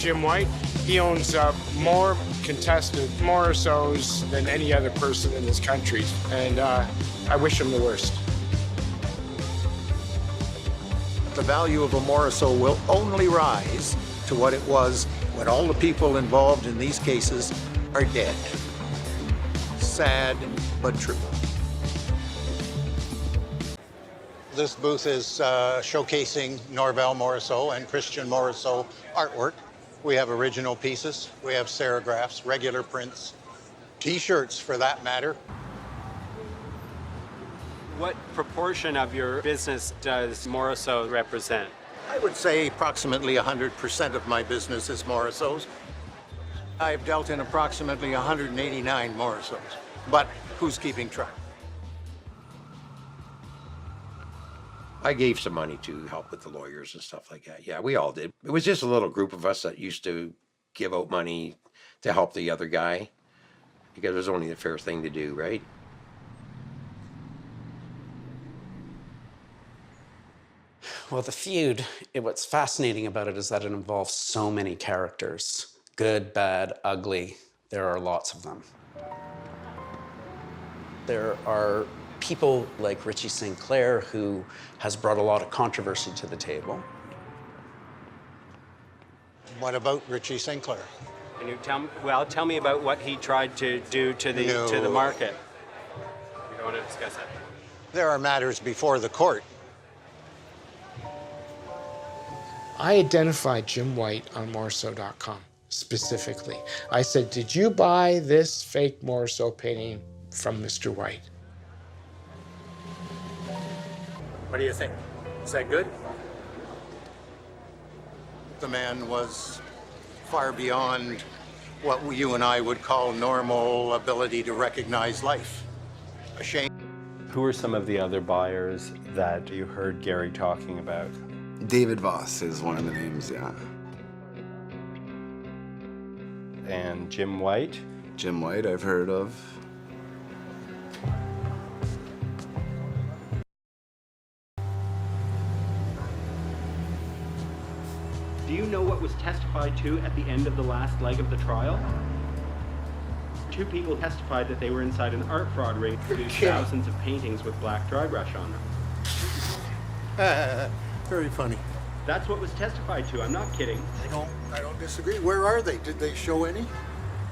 Jim White. He owns more contested Morrisseaus than any other person in this country, and I wish him the worst. The value of a Morrisseau will only rise to what it was when all the people involved in these cases are dead. Sad, but true. This booth is showcasing Norval Morriseau and Christian Morrisseau artwork. We have original pieces, we have serigraphs, regular prints, T-shirts for that matter. What proportion of your business does Morrisseau represent? I would say approximately 100% of my business is Morrisseau's. I've dealt in approximately 189 Morrisseaus, but who's keeping track? I gave some money to help with the lawyers and stuff like that. Yeah, we all did. It was just a little group of us that used to give out money to help the other guy because it was only the fair thing to do, right? Well, the feud, what's fascinating about it is that it involves so many characters. Good, bad, ugly. There are lots of them. There are people like Richie St. Clair who has brought a lot of controversy to the table. What about Richie St. Clair? Can you tell me about what he tried to do to the market? You don't want to discuss that. There are matters before the court. I identified Jim White on Morrisseau.com specifically. I said, did you buy this fake Morrisseau painting from Mr. White? What do you think? Is that good? The man was far beyond what you and I would call normal ability to recognize life. A shame. Who are some of the other buyers that you heard Gary talking about? David Voss is one of the names, yeah. And Jim White? Jim White, I've heard of. Do you know what was testified to at the end of the last leg of the trial? Two people testified that they were inside an art fraud ring that produced thousands of paintings with black dry brush on them. Very funny. That's what was testified to, I'm not kidding. I don't disagree. Where are they? Did they show any?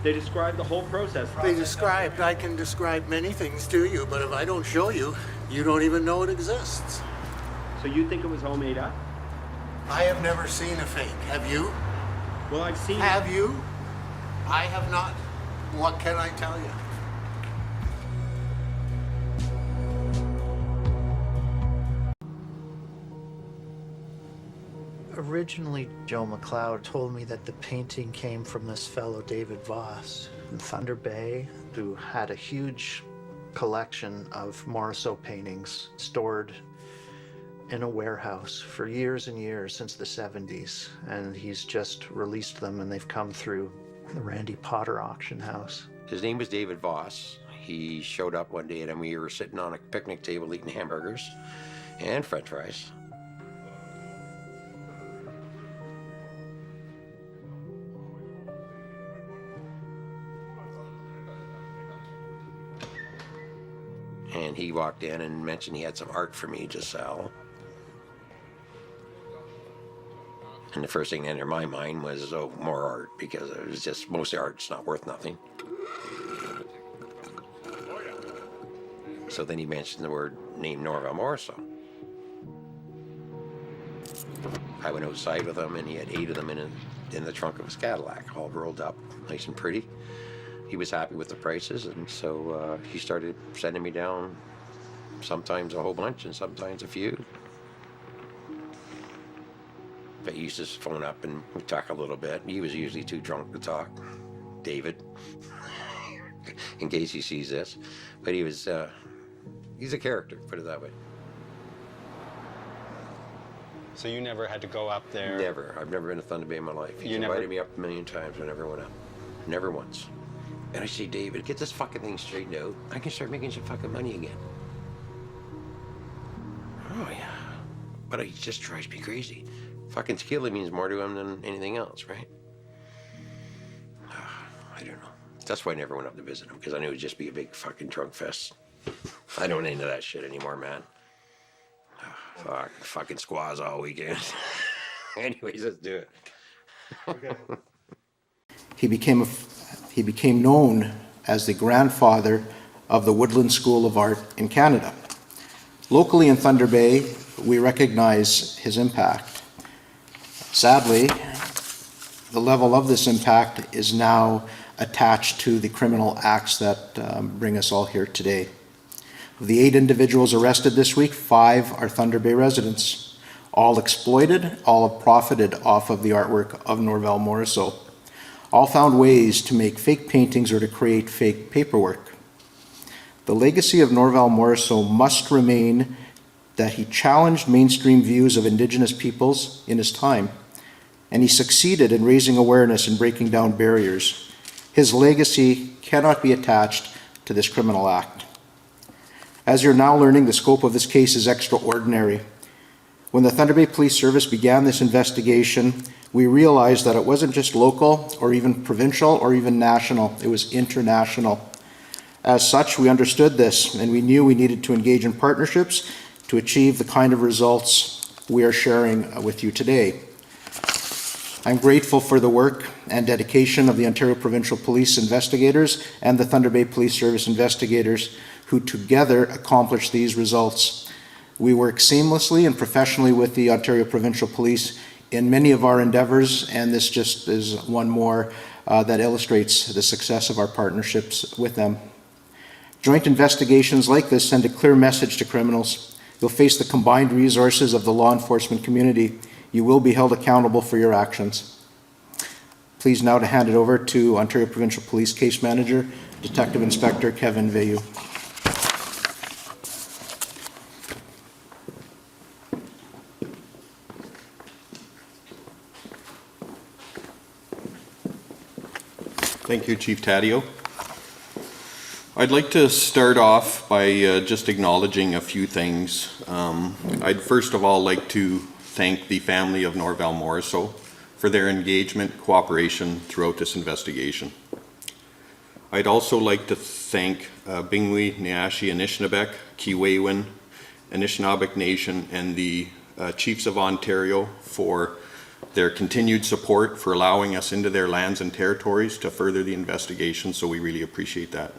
They described the whole process. They described. I can describe many things to you, but if I don't show you, you don't even know it exists. So you think it was all made up? I have never seen a fake. Have you? Well, I've seen Have you? I have not. What can I tell you? Originally, Joe McLeod told me that the painting came from this fellow, David Voss, in Thunder Bay, who had a huge collection of Morrisseau paintings stored in a warehouse for years and years, since the 70s. And he's just released them, and they've come through the Randy Potter auction house. His name was David Voss. He showed up one day and we were sitting on a picnic table eating hamburgers and french fries. And he walked in and mentioned he had some art for me to sell. And the first thing that entered my mind was, oh, more art, because it was just, most of the art's not worth nothing. So then he mentioned the word name Norval Morriseau. I went outside with him and he had 8 of them in the trunk of his Cadillac, all rolled up, nice and pretty. He was happy with the prices, and so he started sending me down sometimes a whole bunch and sometimes a few. But he used to phone up and we'd talk a little bit. He was usually too drunk to talk, David, in case he sees this. But he was, he's a character, put it that way. So you never had to go up there? Never. I've never been to Thunder Bay in my life. He's invited me up a million times. I never went up. Never once. And I say, David, get this fucking thing straightened out. I can start making some fucking money again. Oh, yeah. But it just drives me crazy. Fucking tequila means more to him than anything else, right? I don't know. That's why I never went up to visit him, because I knew it would just be a big fucking drunk fest. I don't into that shit anymore, man. Fuck, fucking squaws all weekend. Anyways, let's do it. He became known as the grandfather of the Woodland School of Art in Canada. Locally in Thunder Bay, we recognize his impact. Sadly, the level of this impact is now attached to the criminal acts that bring us all here today. Of the 8 individuals arrested this week, 5 are Thunder Bay residents. All exploited, all have profited off of the artwork of Norval Morriseau. All found ways to make fake paintings or to create fake paperwork. The legacy of Norval Morriseau must remain that he challenged mainstream views of Indigenous peoples in his time, and he succeeded in raising awareness and breaking down barriers. His legacy cannot be attached to this criminal act. As you're now learning, the scope of this case is extraordinary. When the Thunder Bay Police Service began this investigation, we realized that it wasn't just local or even provincial or even national, it was international. As such, we understood this, and we knew we needed to engage in partnerships to achieve the kind of results we are sharing with you today. I'm grateful for the work and dedication of the Ontario Provincial Police investigators and the Thunder Bay Police Service investigators who together accomplished these results. We work seamlessly and professionally with the Ontario Provincial Police in many of our endeavors, and this just is one more that illustrates the success of our partnerships with them. Joint investigations like this send a clear message to criminals. You'll face the combined resources of the law enforcement community. You will be held accountable for your actions. Pleased now to hand it over to Ontario Provincial Police Case Manager, Detective Inspector Kevin Veilleux. Thank you, Chief Taddeo. I'd like to start off by just acknowledging a few things. I'd first of all like to thank the family of Norval Morriseau for their engagement, cooperation throughout this investigation. I'd also like to thank Bingwi, Niashi, Anishinaabeg, Kiwewin, Anishinaabeg Nation, and the Chiefs of Ontario for their continued support for allowing us into their lands and territories to further the investigation, so we really appreciate that.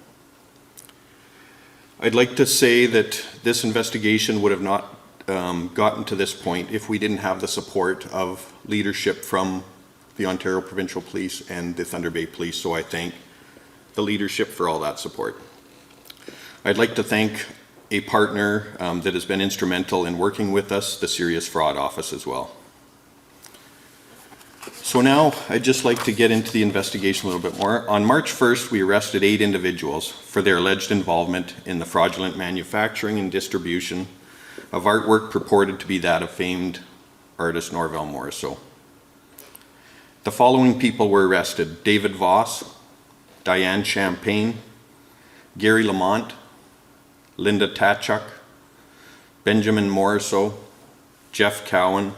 I'd like to say that this investigation would have not gotten to this point if we didn't have the support of leadership from the Ontario Provincial Police and the Thunder Bay Police, so I thank the leadership for all that support. I'd like to thank a partner that has been instrumental in working with us, the Serious Fraud Office as well. So now I'd just like to get into the investigation a little bit more. On March 1st, we arrested 8 individuals for their alleged involvement in the fraudulent manufacturing and distribution of artwork purported to be that of famed artist Norval Morriseau. The following people were arrested: David Voss, Diane Champagne, Gary Lamont, Linda Tatchuk, Benjamin Morrisseau, Jeff Cowan,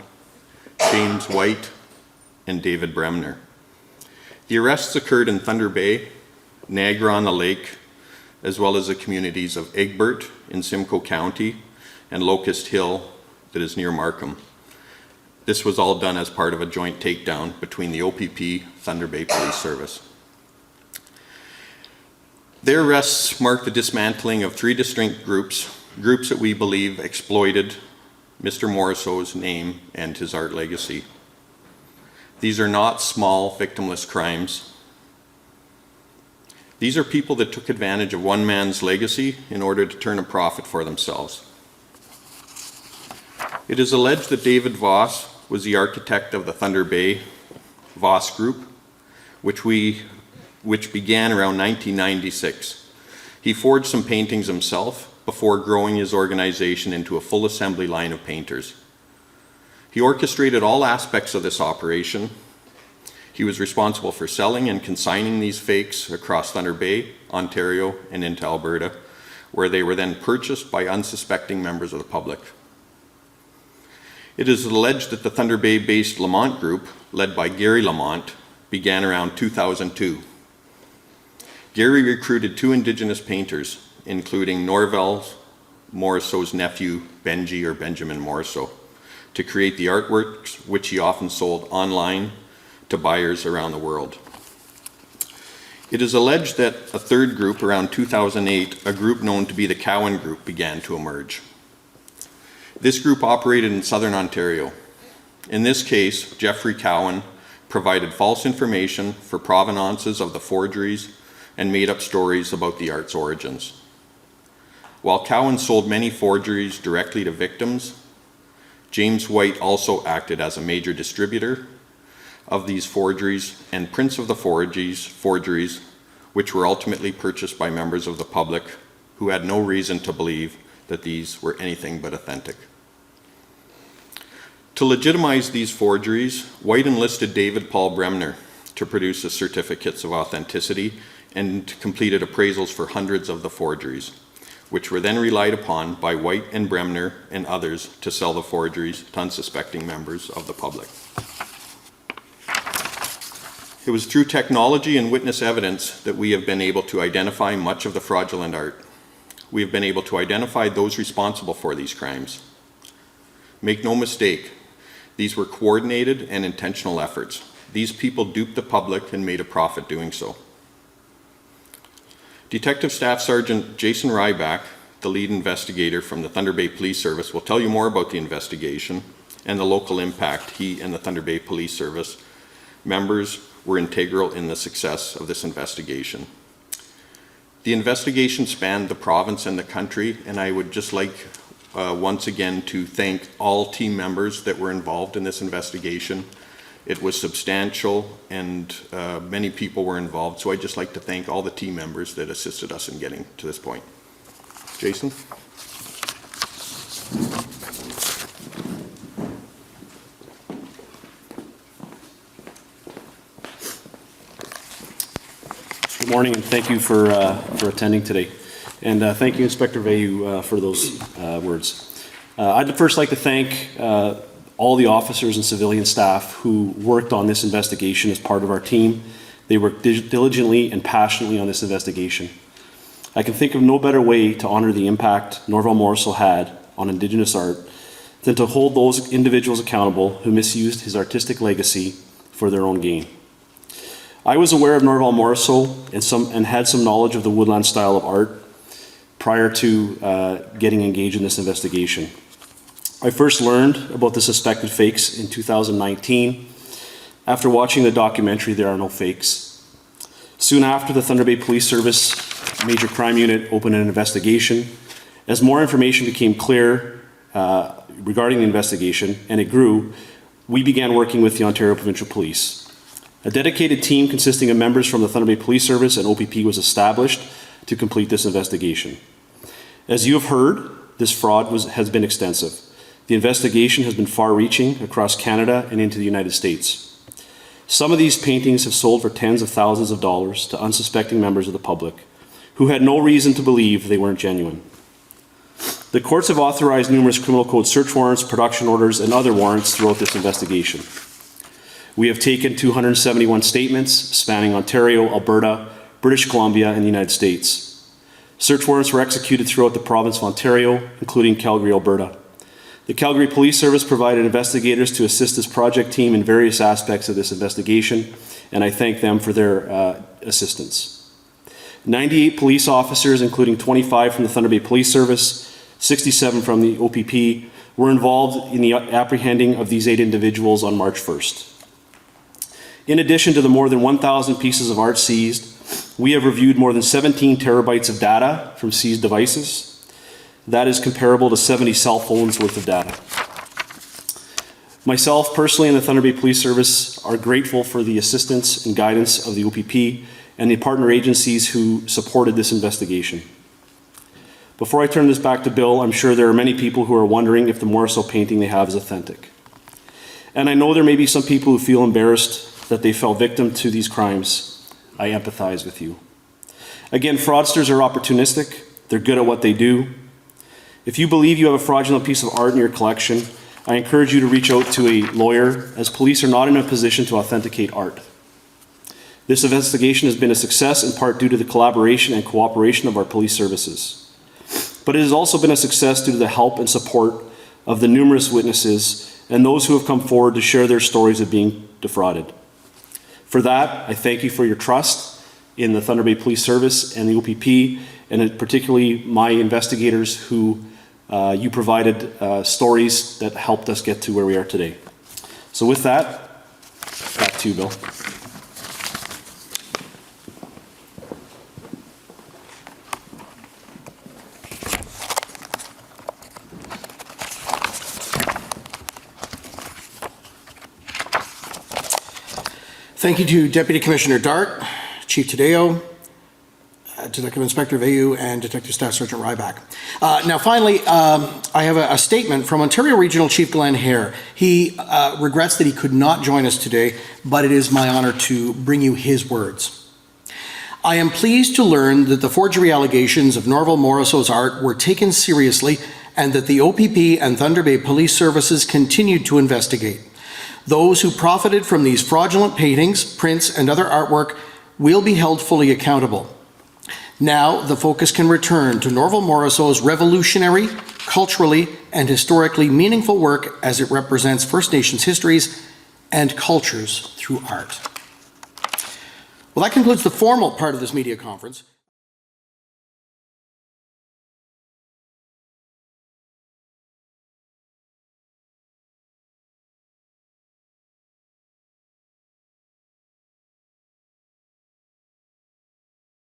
James White, and David Bremner. The arrests occurred in Thunder Bay, Niagara-on-the-Lake, as well as the communities of Egbert in Simcoe County and Locust Hill that is near Markham. This was all done as part of a joint takedown between the OPP, Thunder Bay Police Service. Their arrests marked the dismantling of 3 distinct groups that we believe exploited Mr. Morrisseau's name and his art legacy. These are not small, victimless crimes. These are people that took advantage of one man's legacy in order to turn a profit for themselves. It is alleged that David Voss was the architect of the Thunder Bay Voss Group, which began around 1996. He forged some paintings himself before growing his organization into a full assembly line of painters. He orchestrated all aspects of this operation. He was responsible for selling and consigning these fakes across Thunder Bay, Ontario, and into Alberta, where they were then purchased by unsuspecting members of the public. It is alleged that the Thunder Bay-based Lamont Group, led by Gary Lamont, began around 2002. Gary recruited 2 Indigenous painters, including Norval Morriseau's nephew, Benjamin Morrisseau, to create the artworks which he often sold online to buyers around the world. It is alleged that a third group around 2008, a group known to be the Cowan Group, began to emerge. This group operated in southern Ontario. In this case, Jeffrey Cowan provided false information for provenances of the forgeries and made up stories about the art's origins. While Cowan sold many forgeries directly to victims, James White also acted as a major distributor of these forgeries and prints of the forgeries, which were ultimately purchased by members of the public who had no reason to believe that these were anything but authentic. To legitimize these forgeries, White enlisted David Paul Bremner to produce the certificates of authenticity and completed appraisals for hundreds of the forgeries, which were then relied upon by White and Bremner and others to sell the forgeries to unsuspecting members of the public. It was through technology and witness evidence that we have been able to identify much of the fraudulent art. We have been able to identify those responsible for these crimes. Make no mistake, these were coordinated and intentional efforts. These people duped the public and made a profit doing so. Detective Staff Sergeant Jason Ryback, the lead investigator from the Thunder Bay Police Service, will tell you more about the investigation and the local impact he and the Thunder Bay Police Service members were integral in the success of this investigation. The investigation spanned the province and the country, and I would just like once again to thank all team members that were involved in this investigation. It was substantial and many people were involved, so I'd just like to thank all the team members that assisted us in getting to this point. Jason? Good morning, and thank you for attending today. And thank you, Inspector Veilleux, for those words. I'd first like to thank all the officers and civilian staff who worked on this investigation as part of our team. They worked diligently and passionately on this investigation. I can think of no better way to honor the impact Norval Morriseau had on Indigenous art than to hold those individuals accountable who misused his artistic legacy for their own gain. I was aware of Norval Morriseau and had some knowledge of the woodland style of art prior to getting engaged in this investigation. I first learned about the suspected fakes in 2019 after watching the documentary There Are No Fakes. Soon after, the Thunder Bay Police Service Major Crime Unit opened an investigation. As more information became clear regarding the investigation, and it grew, we began working with the Ontario Provincial Police. A dedicated team consisting of members from the Thunder Bay Police Service and OPP was established to complete this investigation. As you have heard, this fraud has been extensive. The investigation has been far-reaching across Canada and into the United States. Some of these paintings have sold for tens of thousands of dollars to unsuspecting members of the public who had no reason to believe they weren't genuine. The courts have authorized numerous criminal code search warrants, production orders, and other warrants throughout this investigation. We have taken 271 statements spanning Ontario, Alberta, British Columbia, and the United States. Search warrants were executed throughout the province of Ontario, including Calgary, Alberta. The Calgary Police Service provided investigators to assist this project team in various aspects of this investigation, and I thank them for their assistance. 98 police officers, including 25 from the Thunder Bay Police Service, 67 from the OPP, were involved in the apprehending of these 8 individuals on March 1st. In addition to the more than 1,000 pieces of art seized, we have reviewed more than 17 terabytes of data from seized devices. That is comparable to 70 cell phones worth of data. Myself, personally, and the Thunder Bay Police Service are grateful for the assistance and guidance of the OPP and the partner agencies who supported this investigation. Before I turn this back to Bill, I'm sure there are many people who are wondering if the Morrisseau painting they have is authentic. And I know there may be some people who feel embarrassed that they fell victim to these crimes. I empathize with you. Again, fraudsters are opportunistic. They're good at what they do. If you believe you have a fraudulent piece of art in your collection, I encourage you to reach out to a lawyer, as police are not in a position to authenticate art. This investigation has been a success in part due to the collaboration and cooperation of our police services. But it has also been a success due to the help and support of the numerous witnesses and those who have come forward to share their stories of being defrauded. For that, I thank you for your trust in the Thunder Bay Police Service and the OPP, and particularly my investigators who you provided stories that helped us get to where we are today. So with that, back to you, Bill. Thank you to Deputy Commissioner Dart, Chief Tadeo, Detective Inspector Vayu, and Detective Staff Sergeant Ryback. Now, finally, I have a statement from Ontario Regional Chief Glenn Hare. He regrets that he could not join us today, but it is my honor to bring you his words. I am pleased to learn that the forgery allegations of Norval Morriseau's art were taken seriously and that the OPP and Thunder Bay Police Services continued to investigate. Those who profited from these fraudulent paintings, prints, and other artwork will be held fully accountable. Now, the focus can return to Norval Morriseau's revolutionary, culturally, and historically meaningful work as it represents First Nations histories and cultures through art. Well, that concludes the formal part of this media conference.